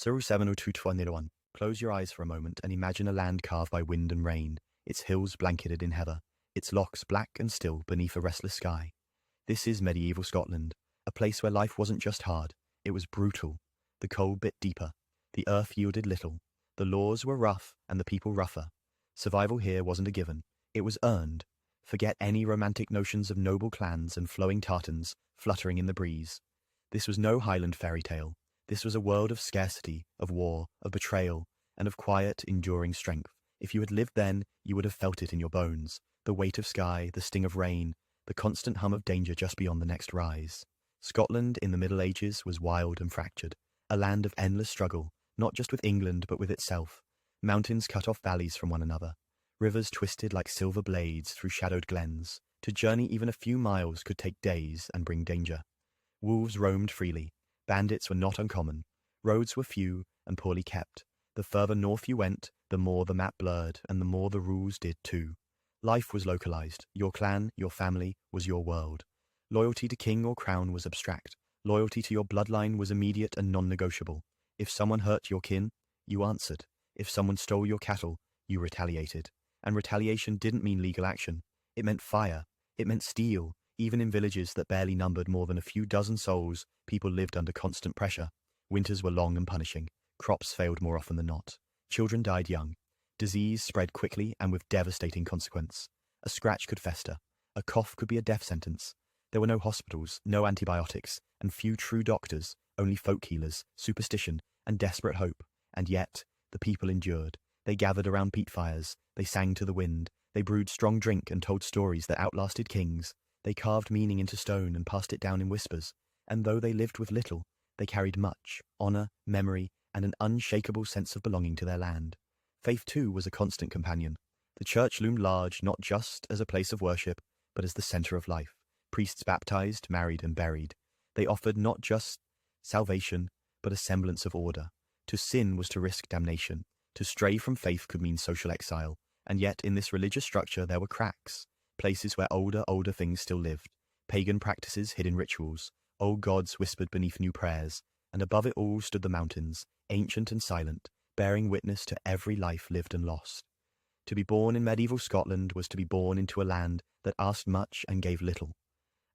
Suru 70221. Close your eyes for a moment and imagine a land carved by wind and rain, its hills blanketed in heather, its lochs black and still beneath a restless sky. This is medieval Scotland, a place where life wasn't just hard, it was brutal. The cold bit deeper, the earth yielded little, the laws were rough and the people rougher. Survival here wasn't a given, it was earned. Forget any romantic notions of noble clans and flowing tartans fluttering in the breeze. This was no Highland fairy tale. This was a world of scarcity, of war, of betrayal, and of quiet, enduring strength. If you had lived then, you would have felt it in your bones. The weight of sky, the sting of rain, the constant hum of danger just beyond the next rise. Scotland in the Middle Ages was wild and fractured, a land of endless struggle, not just with England but with itself. Mountains cut off valleys from one another. Rivers twisted like silver blades through shadowed glens. To journey even a few miles could take days and bring danger. Wolves roamed freely. Bandits were not uncommon. Roads were few and poorly kept. The further north you went, the more the map blurred and the more the rules did too. Life was localized. Your clan, your family, was your world. Loyalty to king or crown was abstract. Loyalty to your bloodline was immediate and non-negotiable. If someone hurt your kin, you answered. If someone stole your cattle, you retaliated. And retaliation didn't mean legal action. It meant fire. It meant steel. Even in villages that barely numbered more than a few dozen souls, people lived under constant pressure. Winters were long and punishing. Crops failed more often than not. Children died young. Disease spread quickly and with devastating consequence. A scratch could fester. A cough could be a death sentence. There were no hospitals, no antibiotics, and few true doctors, only folk healers, superstition, and desperate hope. And yet, the people endured. They gathered around peat fires. They sang to the wind. They brewed strong drink and told stories that outlasted kings. They carved meaning into stone and passed it down in whispers. And though they lived with little, they carried much, honor, memory, and an unshakable sense of belonging to their land. Faith, too, was a constant companion. The church loomed large not just as a place of worship, but as the center of life. Priests baptized, married, and buried. They offered not just salvation, but a semblance of order. To sin was to risk damnation. To stray from faith could mean social exile. And yet, in this religious structure, there were cracks. Places where older things still lived. Pagan practices hid in rituals. Old gods whispered beneath new prayers. And above it all stood the mountains, ancient and silent, bearing witness to every life lived and lost. To be born in medieval Scotland was to be born into a land that asked much and gave little.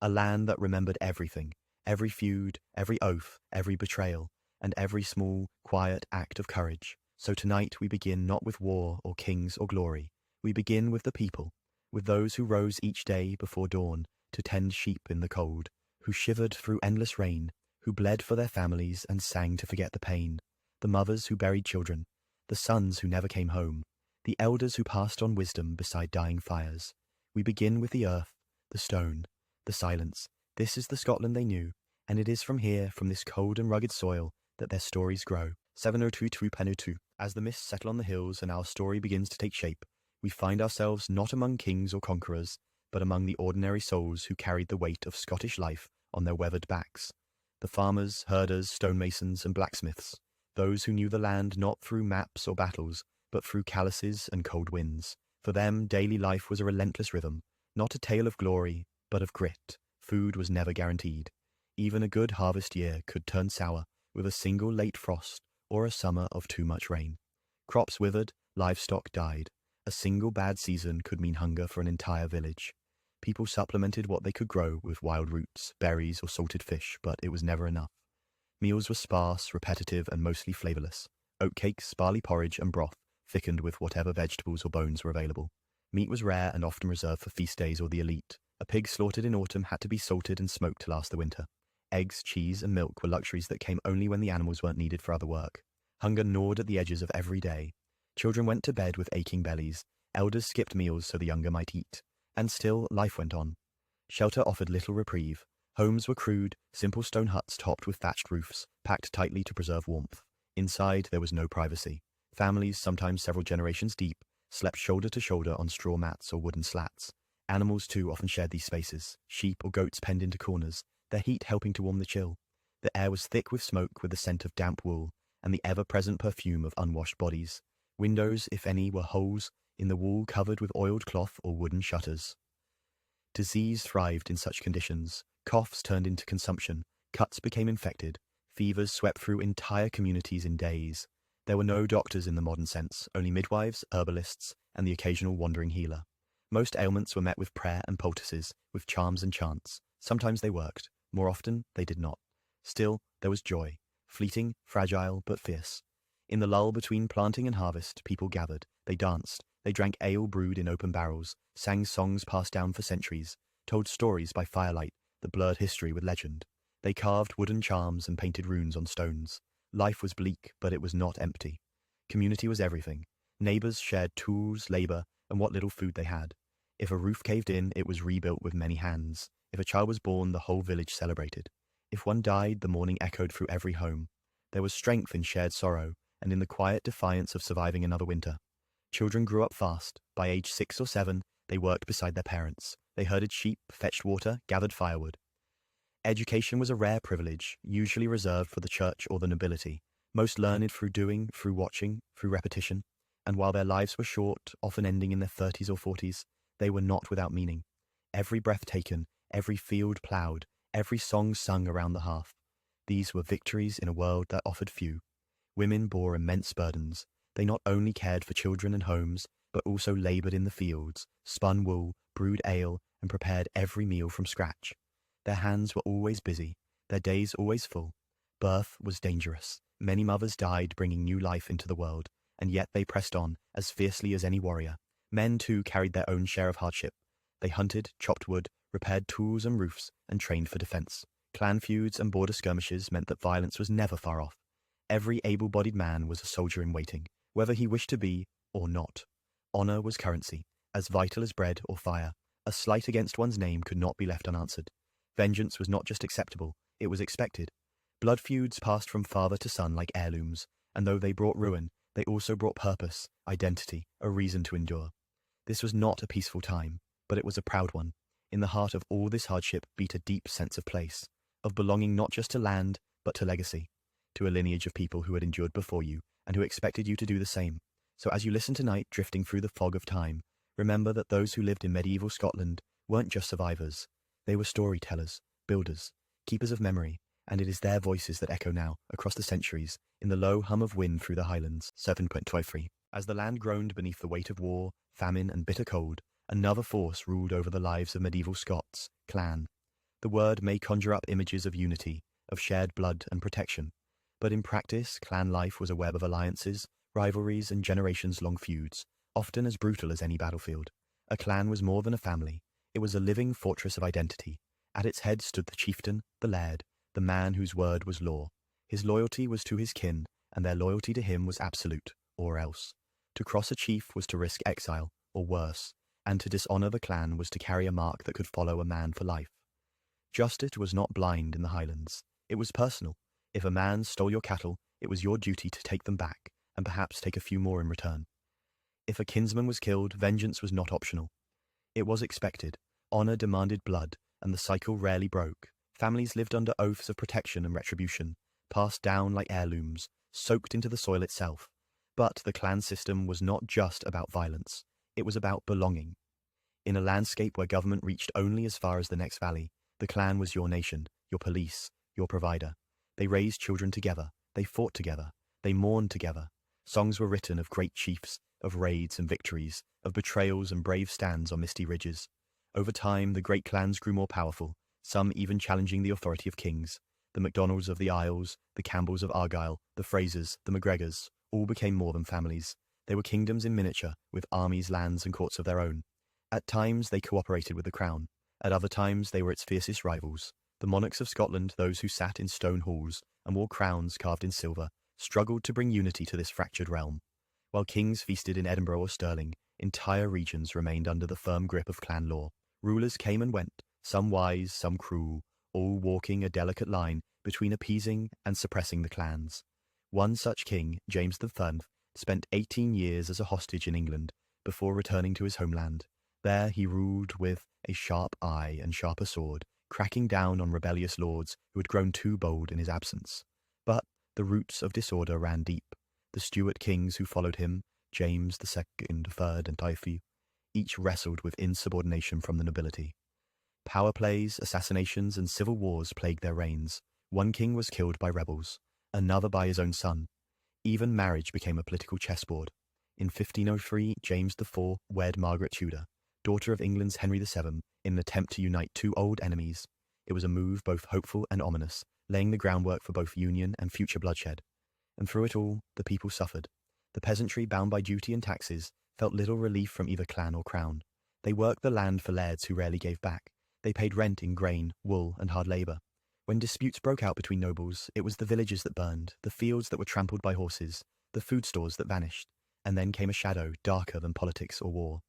A land that remembered everything, every feud, every oath, every betrayal, and every small, quiet act of courage. So tonight we begin not with war or kings or glory. We begin with the people, with those who rose each day before dawn to tend sheep in the cold, who shivered through endless rain, who bled for their families and sang to forget the pain, the mothers who buried children, the sons who never came home, the elders who passed on wisdom beside dying fires. We begin with the earth, the stone, the silence. This is the Scotland they knew, and it is from here, from this cold and rugged soil, that their stories grow. 702 Penutu. As the mists settle on the hills and our story begins to take shape, we find ourselves not among kings or conquerors, but among the ordinary souls who carried the weight of Scottish life on their weathered backs. The farmers, herders, stonemasons, and blacksmiths, those who knew the land not through maps or battles, but through callouses and cold winds. For them, daily life was a relentless rhythm, not a tale of glory, but of grit. Food was never guaranteed. Even a good harvest year could turn sour with a single late frost or a summer of too much rain. Crops withered, livestock died. A single bad season could mean hunger for an entire village. People supplemented what they could grow with wild roots, berries, or salted fish, but it was never enough. Meals were sparse, repetitive, and mostly flavorless. Oatcakes, barley porridge, and broth thickened with whatever vegetables or bones were available. Meat was rare and often reserved for feast days or the elite. A pig slaughtered in autumn had to be salted and smoked to last the winter. Eggs, cheese, and milk were luxuries that came only when the animals weren't needed for other work. Hunger gnawed at the edges of every day. Children went to bed with aching bellies. Elders skipped meals so the younger might eat. And still, life went on. Shelter offered little reprieve. Homes were crude, simple stone huts topped with thatched roofs, packed tightly to preserve warmth. Inside, there was no privacy. Families, sometimes several generations deep, slept shoulder to shoulder on straw mats or wooden slats. Animals, too, often shared these spaces. Sheep or goats penned into corners, their heat helping to warm the chill. The air was thick with smoke with the scent of damp wool and the ever-present perfume of unwashed bodies. Windows, if any, were holes in the wall covered with oiled cloth or wooden shutters. Disease thrived in such conditions. Coughs turned into consumption. Cuts became infected. Fevers swept through entire communities in days. There were no doctors in the modern sense, only midwives, herbalists, and the occasional wandering healer. Most ailments were met with prayer and poultices, with charms and chants. Sometimes they worked. More often, they did not. Still, there was joy. Fleeting, fragile, but fierce. In the lull between planting and harvest, people gathered. They danced. They drank ale brewed in open barrels, sang songs passed down for centuries, told stories by firelight that blurred history with legend. They carved wooden charms and painted runes on stones. Life was bleak, but it was not empty. Community was everything. Neighbors shared tools, labor, and what little food they had. If a roof caved in, it was rebuilt with many hands. If a child was born, the whole village celebrated. If one died, the mourning echoed through every home. There was strength in shared sorrow, and in the quiet defiance of surviving another winter. Children grew up fast. By age 6 or 7, they worked beside their parents. They herded sheep, fetched water, gathered firewood. Education was a rare privilege, usually reserved for the church or the nobility. Most learned through doing, through watching, through repetition. And while their lives were short, often ending in their 30s or 40s, they were not without meaning. Every breath taken, every field ploughed, every song sung around the hearth. These were victories in a world that offered few. Women bore immense burdens. They not only cared for children and homes, but also laboured in the fields, spun wool, brewed ale, and prepared every meal from scratch. Their hands were always busy, their days always full. Birth was dangerous. Many mothers died bringing new life into the world, and yet they pressed on, as fiercely as any warrior. Men, too, carried their own share of hardship. They hunted, chopped wood, repaired tools and roofs, and trained for defence. Clan feuds and border skirmishes meant that violence was never far off. Every able-bodied man was a soldier in waiting, whether he wished to be or not. Honour was currency, as vital as bread or fire. A slight against one's name could not be left unanswered. Vengeance was not just acceptable, it was expected. Blood feuds passed from father to son like heirlooms, and though they brought ruin, they also brought purpose, identity, a reason to endure. This was not a peaceful time, but it was a proud one. In the heart of all this hardship beat a deep sense of place, of belonging not just to land, but to legacy, to a lineage of people who had endured before you, and who expected you to do the same. So as you listen tonight, drifting through the fog of time, remember that those who lived in medieval Scotland weren't just survivors. They were storytellers, builders, keepers of memory, and it is their voices that echo now, across the centuries, in the low hum of wind through the highlands. 7.23. As the land groaned beneath the weight of war, famine, and bitter cold, another force ruled over the lives of medieval Scots, clan. The word may conjure up images of unity, of shared blood and protection, but in practice, clan life was a web of alliances, rivalries, and generations-long feuds, often as brutal as any battlefield. A clan was more than a family. It was a living fortress of identity. At its head stood the chieftain, the laird, the man whose word was law. His loyalty was to his kin, and their loyalty to him was absolute, or else. To cross a chief was to risk exile, or worse, and to dishonour the clan was to carry a mark that could follow a man for life. Justice was not blind in the Highlands. It was personal. If a man stole your cattle, it was your duty to take them back, and perhaps take a few more in return. If a kinsman was killed, vengeance was not optional. It was expected. Honour demanded blood, and the cycle rarely broke. Families lived under oaths of protection and retribution, passed down like heirlooms, soaked into the soil itself. But the clan system was not just about violence. It was about belonging. In a landscape where government reached only as far as the next valley, the clan was your nation, your police, your provider. They raised children together. They fought together. They mourned together. Songs were written of great chiefs, of raids and victories, of betrayals and brave stands on misty ridges. Over time, the great clans grew more powerful, some even challenging the authority of kings. The MacDonalds of the Isles, the Campbells of Argyll, the Frasers, the MacGregors, all became more than families. They were kingdoms in miniature, with armies, lands, and courts of their own. At times, they cooperated with the crown. At other times, they were its fiercest rivals. The monarchs of Scotland, those who sat in stone halls and wore crowns carved in silver, struggled to bring unity to this fractured realm. While kings feasted in Edinburgh or Stirling, entire regions remained under the firm grip of clan law. Rulers came and went, some wise, some cruel, all walking a delicate line between appeasing and suppressing the clans. One such king, James III, spent 18 years as a hostage in England before returning to his homeland. There he ruled with a sharp eye and sharper sword, cracking down on rebellious lords who had grown too bold in his absence. But the roots of disorder ran deep. The Stuart kings who followed him, James II, III, and Taiffe, each wrestled with insubordination from the nobility. Power plays, assassinations, and civil wars plagued their reigns. One king was killed by rebels, another by his own son. Even marriage became a political chessboard. In 1503, James IV wed Margaret Tudor, daughter of England's Henry VII, in an attempt to unite two old enemies. It was a move both hopeful and ominous, laying the groundwork for both union and future bloodshed. And through it all, the people suffered. The peasantry, bound by duty and taxes, felt little relief from either clan or crown. They worked the land for lairds who rarely gave back. They paid rent in grain, wool, and hard labour. When disputes broke out between nobles, it was the villages that burned, the fields that were trampled by horses, the food stores that vanished, and then came a shadow darker than politics or war.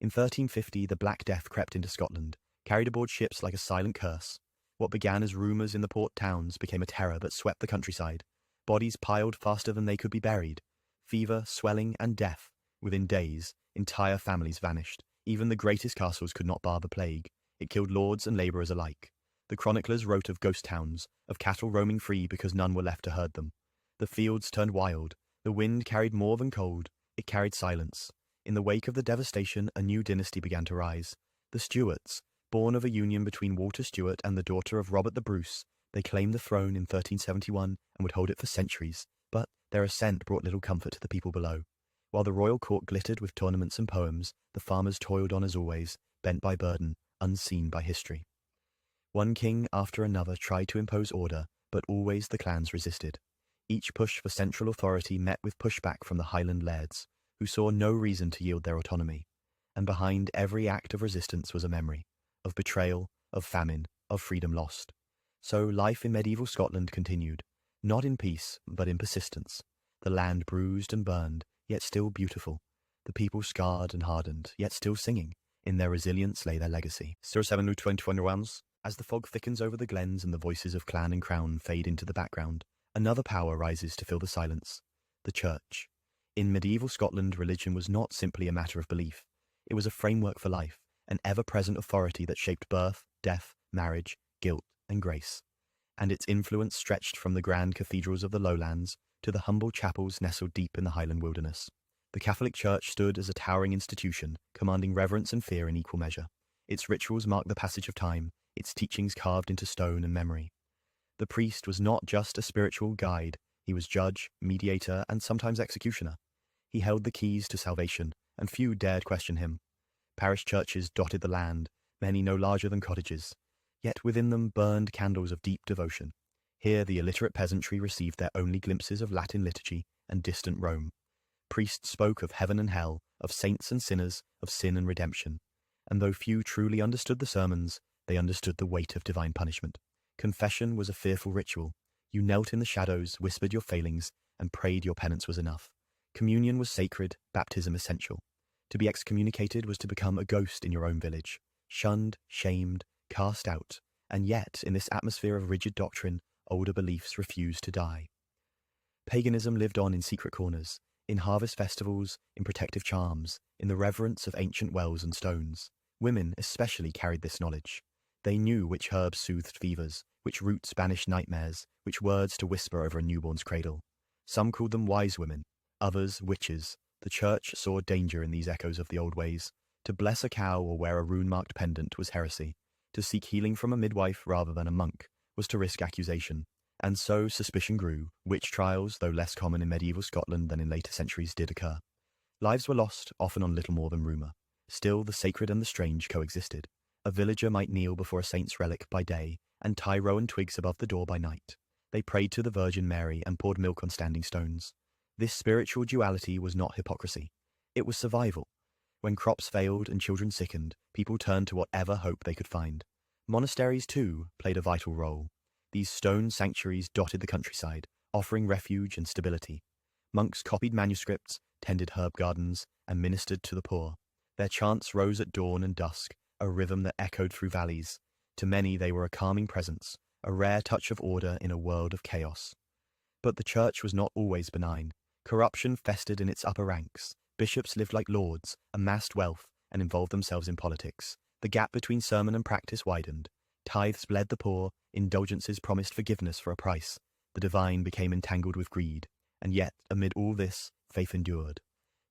In 1350, the Black Death crept into Scotland, carried aboard ships like a silent curse. What began as rumours in the port towns became a terror that swept the countryside. Bodies piled faster than they could be buried. Fever, swelling, and death. Within days, entire families vanished. Even the greatest castles could not bar the plague. It killed lords and labourers alike. The chroniclers wrote of ghost towns, of cattle roaming free because none were left to herd them. The fields turned wild. The wind carried more than cold. It carried silence. In the wake of the devastation, a new dynasty began to rise. The Stuarts, born of a union between Walter Stewart and the daughter of Robert the Bruce. They claimed the throne in 1371 and would hold it for centuries, but their ascent brought little comfort to the people below. While the royal court glittered with tournaments and poems, the farmers toiled on as always, bent by burden, unseen by history. One king after another tried to impose order, but always the clans resisted. Each push for central authority met with pushback from the Highland lairds, who saw no reason to yield their autonomy. And behind every act of resistance was a memory, of betrayal, of famine, of freedom lost. So life in medieval Scotland continued, not in peace, but in persistence. The land bruised and burned, yet still beautiful. The people scarred and hardened, yet still singing. In their resilience lay their legacy. 0721. As the fog thickens over the glens and the voices of clan and crown fade into the background, another power rises to fill the silence. The church. In medieval Scotland, religion was not simply a matter of belief. It was a framework for life, an ever-present authority that shaped birth, death, marriage, guilt, and grace. And its influence stretched from the grand cathedrals of the lowlands to the humble chapels nestled deep in the Highland wilderness. The Catholic Church stood as a towering institution, commanding reverence and fear in equal measure. Its rituals marked the passage of time, its teachings carved into stone and memory. The priest was not just a spiritual guide, he was judge, mediator, and sometimes executioner. He held the keys to salvation, and few dared question him. Parish churches dotted the land, many no larger than cottages, yet within them burned candles of deep devotion. Here the illiterate peasantry received their only glimpses of Latin liturgy and distant Rome. Priests spoke of heaven and hell, of saints and sinners, of sin and redemption. And though few truly understood the sermons, they understood the weight of divine punishment. Confession was a fearful ritual. You knelt in the shadows, whispered your failings, and prayed your penance was enough. Communion was sacred, baptism essential. To be excommunicated was to become a ghost in your own village, shunned, shamed, cast out, and yet, in this atmosphere of rigid doctrine, older beliefs refused to die. Paganism lived on in secret corners, in harvest festivals, in protective charms, in the reverence of ancient wells and stones. Women especially carried this knowledge. They knew which herbs soothed fevers, which roots banished nightmares, which words to whisper over a newborn's cradle. Some called them wise women, others witches. The church saw danger in these echoes of the old ways. To bless a cow or wear a rune-marked pendant was heresy. To seek healing from a midwife rather than a monk was to risk accusation. And so suspicion grew. Witch trials, though less common in medieval Scotland than in later centuries, did occur. Lives were lost, often on little more than rumour. Still, the sacred and the strange coexisted. A villager might kneel before a saint's relic by day and tie rowan twigs above the door by night. They prayed to the Virgin Mary and poured milk on standing stones. This spiritual duality was not hypocrisy. It was survival. When crops failed and children sickened, people turned to whatever hope they could find. Monasteries, too, played a vital role. These stone sanctuaries dotted the countryside, offering refuge and stability. Monks copied manuscripts, tended herb gardens, and ministered to the poor. Their chants rose at dawn and dusk, a rhythm that echoed through valleys. To many they were a calming presence, a rare touch of order in a world of chaos. But the church was not always benign. Corruption festered in its upper ranks. Bishops lived like lords, amassed wealth, and involved themselves in politics. The gap between sermon and practice widened. Tithes bled the poor, indulgences promised forgiveness for a price. The divine became entangled with greed. And yet, amid all this, faith endured.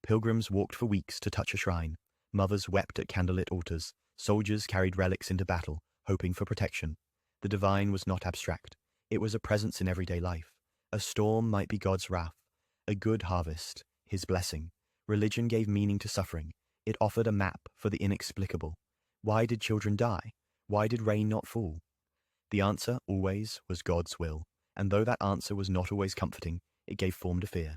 Pilgrims walked for weeks to touch a shrine. Mothers wept at candlelit altars. Soldiers carried relics into battle, hoping for protection. The divine was not abstract. It was a presence in everyday life. A storm might be God's wrath, a good harvest, his blessing. Religion gave meaning to suffering. It offered a map for the inexplicable. Why did children die? Why did rain not fall? The answer, always, was God's will, and though that answer was not always comforting, it gave form to fear.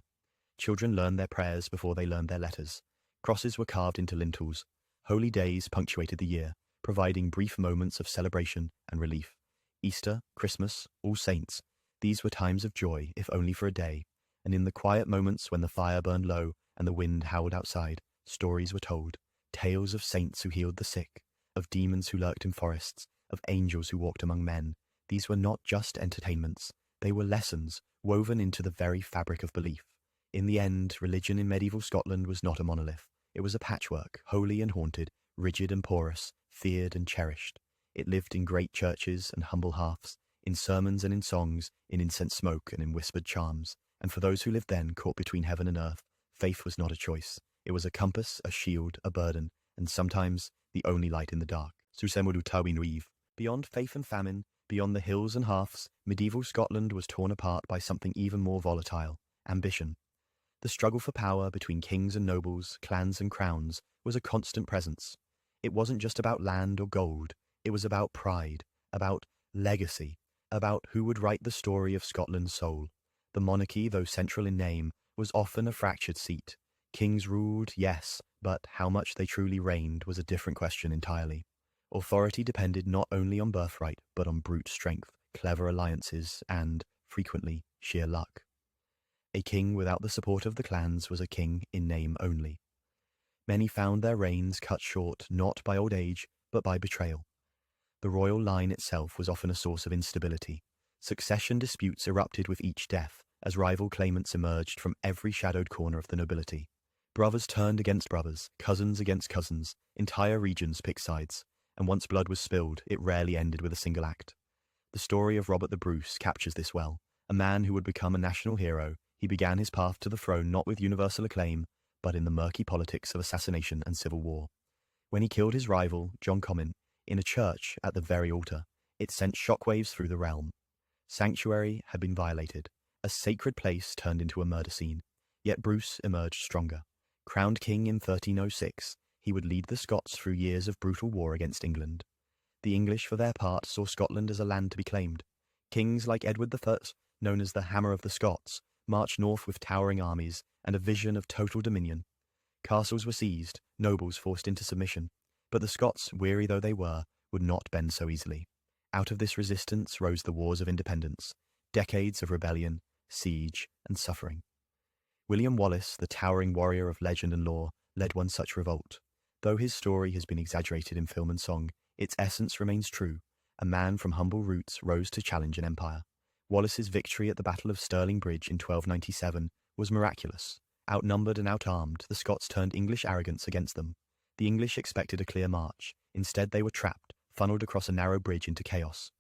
Children learned their prayers before they learned their letters. Crosses were carved into lintels. Holy days punctuated the year, providing brief moments of celebration and relief. Easter, Christmas, All Saints, these were times of joy, if only for a day, and in the quiet moments when the fire burned low and the wind howled outside, stories were told, tales of saints who healed the sick, of demons who lurked in forests, of angels who walked among men. These were not just entertainments, they were lessons woven into the very fabric of belief. In the end, religion in medieval Scotland was not a monolith. It was a patchwork, holy and haunted, rigid and porous, feared and cherished. It lived in great churches and humble hearths, in sermons and in songs, in incense smoke and in whispered charms. And for those who lived then, caught between heaven and earth, faith was not a choice. It was a compass, a shield, a burden, and sometimes the only light in the dark. Beyond faith and famine, beyond the hills and hearths, medieval Scotland was torn apart by something even more volatile: ambition. The struggle for power between kings and nobles, clans and crowns, was a constant presence. It wasn't just about land or gold, it was about pride, about legacy, about who would write the story of Scotland's soul. The monarchy, though central in name, was often a fractured seat. Kings ruled, yes, but how much they truly reigned was a different question entirely. Authority depended not only on birthright, but on brute strength, clever alliances, and, frequently, sheer luck. A king without the support of the clans was a king in name only. Many found their reigns cut short not by old age, but by betrayal. The royal line itself was often a source of instability. Succession disputes erupted with each death, as rival claimants emerged from every shadowed corner of the nobility. Brothers turned against brothers, cousins against cousins, entire regions picked sides, and once blood was spilled, it rarely ended with a single act. The story of Robert the Bruce captures this well. A man who would become a national hero, he began his path to the throne not with universal acclaim, but in the murky politics of assassination and civil war. When he killed his rival, John Comyn, in a church at the very altar, it sent shockwaves through the realm. Sanctuary had been violated. A sacred place turned into a murder scene. Yet Bruce emerged stronger. Crowned king in 1306, he would lead the Scots through years of brutal war against England. The English, for their part, saw Scotland as a land to be claimed. Kings like Edward I, known as the Hammer of the Scots, marched north with towering armies and a vision of total dominion. Castles were seized, nobles forced into submission, but the Scots, weary though they were, would not bend so easily. Out of this resistance rose the Wars of Independence, decades of rebellion, siege, and suffering. William Wallace, the towering warrior of legend and lore, led one such revolt. Though his story has been exaggerated in film and song, its essence remains true. A man from humble roots rose to challenge an empire. Wallace's victory at the Battle of Stirling Bridge in 1297 was miraculous. Outnumbered and outarmed, the Scots turned English arrogance against them. The English expected a clear march. Instead, they were trapped, funneled across a narrow bridge into chaos.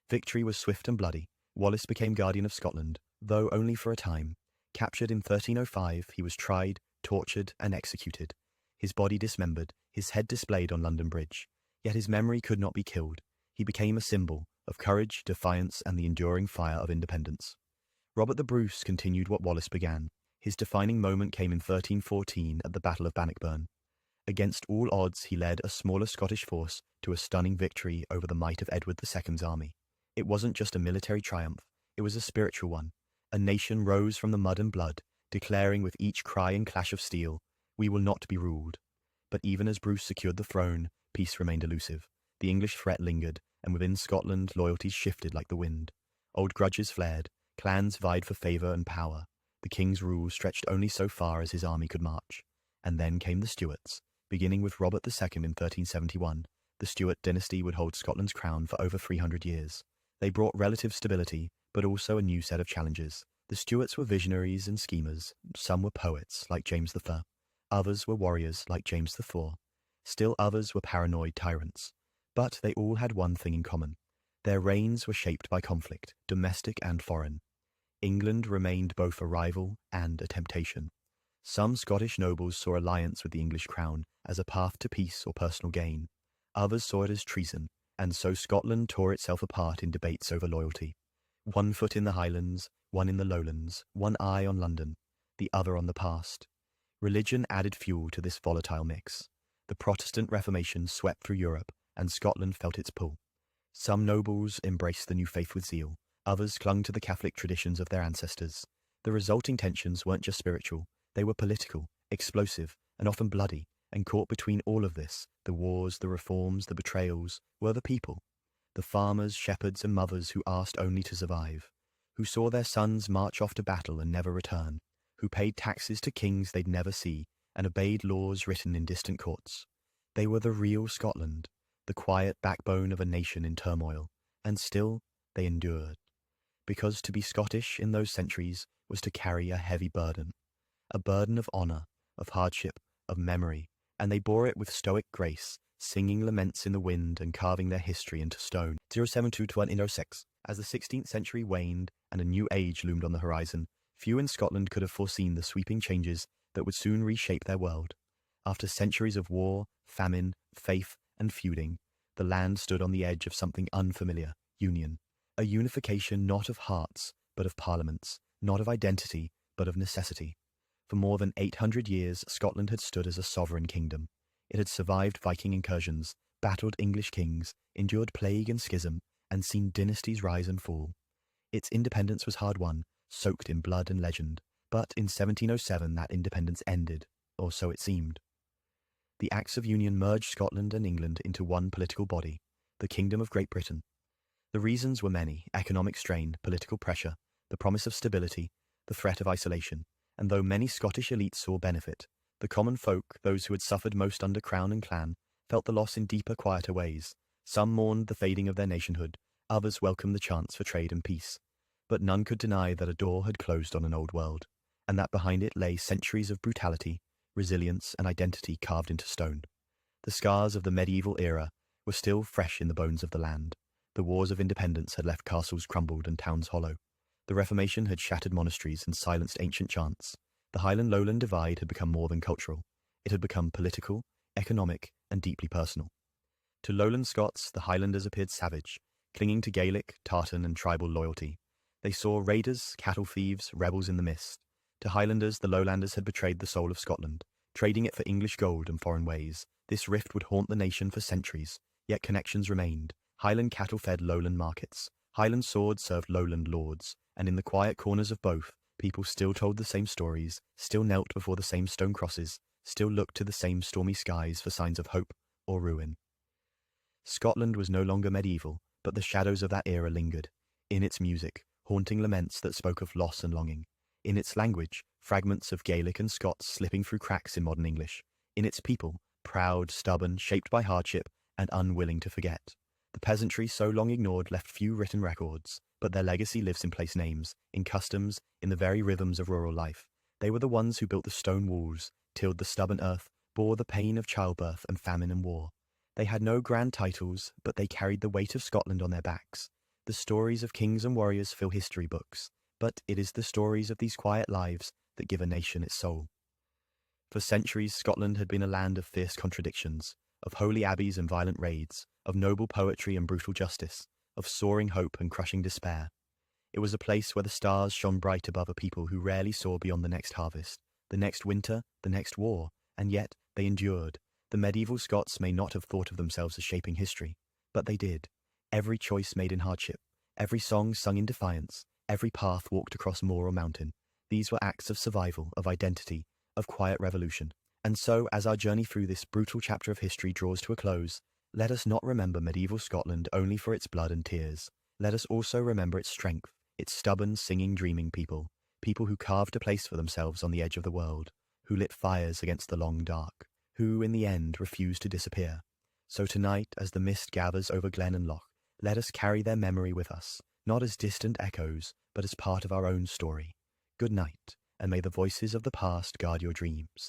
Victory was swift and bloody. Wallace became guardian of Scotland, though only for a time. Captured in 1305, he was tried, tortured, and executed. His body dismembered, his head displayed on London Bridge. Yet his memory could not be killed. He became a symbol of courage, defiance, and the enduring fire of independence. Robert the Bruce continued what Wallace began. His defining moment came in 1314 at the Battle of Bannockburn. Against all odds, he led a smaller Scottish force to a stunning victory over the might of Edward II's army. It wasn't just a military triumph, it was a spiritual one. A nation rose from the mud and blood, declaring with each cry and clash of steel, "We will not be ruled." But even as Bruce secured the throne, peace remained elusive. The English threat lingered, and within Scotland, loyalties shifted like the wind. Old grudges flared, clans vied for favour and power. The king's rule stretched only so far as his army could march. And then came the Stuarts. Beginning with Robert II in 1371, the Stuart dynasty would hold Scotland's crown for over 300 years. They brought relative stability, but also a new set of challenges. The Stuarts were visionaries and schemers. Some were poets, like James I. Others were warriors, like James IV. Still others were paranoid tyrants. But they all had one thing in common. Their reigns were shaped by conflict, domestic and foreign. England remained both a rival and a temptation. Some Scottish nobles saw alliance with the English crown as a path to peace or personal gain. Others saw it as treason, and so Scotland tore itself apart in debates over loyalty. One foot in the Highlands, one in the Lowlands, one eye on London, the other on the past. Religion added fuel to this volatile mix. The Protestant Reformation swept through Europe, and Scotland felt its pull. Some nobles embraced the new faith with zeal, others clung to the Catholic traditions of their ancestors. The resulting tensions weren't just spiritual, they were political, explosive, and often bloody, and caught between all of this, the wars, the reforms, the betrayals, were the people. The farmers, shepherds, and mothers who asked only to survive, who saw their sons march off to battle and never return, who paid taxes to kings they'd never see, and obeyed laws written in distant courts. They were the real Scotland, the quiet backbone of a nation in turmoil, and still they endured. Because to be Scottish in those centuries was to carry a heavy burden, a burden of honour, of hardship, of memory, and they bore it with stoic grace, singing laments in the wind and carving their history into stone. 0722106. As the 16th century waned and a new age loomed on the horizon, few in Scotland could have foreseen the sweeping changes that would soon reshape their world. After centuries of war, famine, faith, and feuding, the land stood on the edge of something unfamiliar: union. A unification not of hearts, but of parliaments, not of identity, but of necessity. For more than 800 years, Scotland had stood as a sovereign kingdom. It had survived Viking incursions, battled English kings, endured plague and schism, and seen dynasties rise and fall. Its independence was hard won, soaked in blood and legend, but in 1707 that independence ended, or so it seemed. The Acts of Union merged Scotland and England into one political body, the Kingdom of Great Britain. The reasons were many: economic strain, political pressure, the promise of stability, the threat of isolation, and though many Scottish elites saw benefit, the common folk, those who had suffered most under crown and clan, felt the loss in deeper, quieter ways. Some mourned the fading of their nationhood, others welcomed the chance for trade and peace. But none could deny that a door had closed on an old world, and that behind it lay centuries of brutality, resilience, and identity carved into stone. The scars of the medieval era were still fresh in the bones of the land. The wars of independence had left castles crumbled and towns hollow. The Reformation had shattered monasteries and silenced ancient chants. The Highland-Lowland divide had become more than cultural. It had become political, economic, and deeply personal. To Lowland Scots, the Highlanders appeared savage, clinging to Gaelic, tartan, and tribal loyalty. They saw raiders, cattle thieves, rebels in the mist. To Highlanders, the Lowlanders had betrayed the soul of Scotland, trading it for English gold and foreign ways. This rift would haunt the nation for centuries, yet connections remained. Highland cattle fed Lowland markets. Highland swords served Lowland lords, and in the quiet corners of both, people still told the same stories, still knelt before the same stone crosses, still looked to the same stormy skies for signs of hope or ruin. Scotland was no longer medieval, but the shadows of that era lingered. In its music, haunting laments that spoke of loss and longing. In its language, fragments of Gaelic and Scots slipping through cracks in modern English. In its people, proud, stubborn, shaped by hardship, and unwilling to forget. The peasantry so long ignored left few written records, but their legacy lives in place names, in customs, in the very rhythms of rural life. They were the ones who built the stone walls, tilled the stubborn earth, bore the pain of childbirth and famine and war. They had no grand titles, but they carried the weight of Scotland on their backs. The stories of kings and warriors fill history books, but it is the stories of these quiet lives that give a nation its soul. For centuries, Scotland had been a land of fierce contradictions, of holy abbeys and violent raids, of noble poetry and brutal justice, of soaring hope and crushing despair. It was a place where the stars shone bright above a people who rarely saw beyond the next harvest, the next winter, the next war, and yet they endured. The medieval Scots may not have thought of themselves as shaping history, but they did. Every choice made in hardship, every song sung in defiance, every path walked across moor or mountain, these were acts of survival, of identity, of quiet revolution. And so, as our journey through this brutal chapter of history draws to a close, let us not remember medieval Scotland only for its blood and tears. Let us also remember its strength, its stubborn, singing, dreaming people, people who carved a place for themselves on the edge of the world, who lit fires against the long dark, who, in the end, refused to disappear. So tonight, as the mist gathers over glen and loch, let us carry their memory with us, not as distant echoes, but as part of our own story. Good night, and may the voices of the past guard your dreams.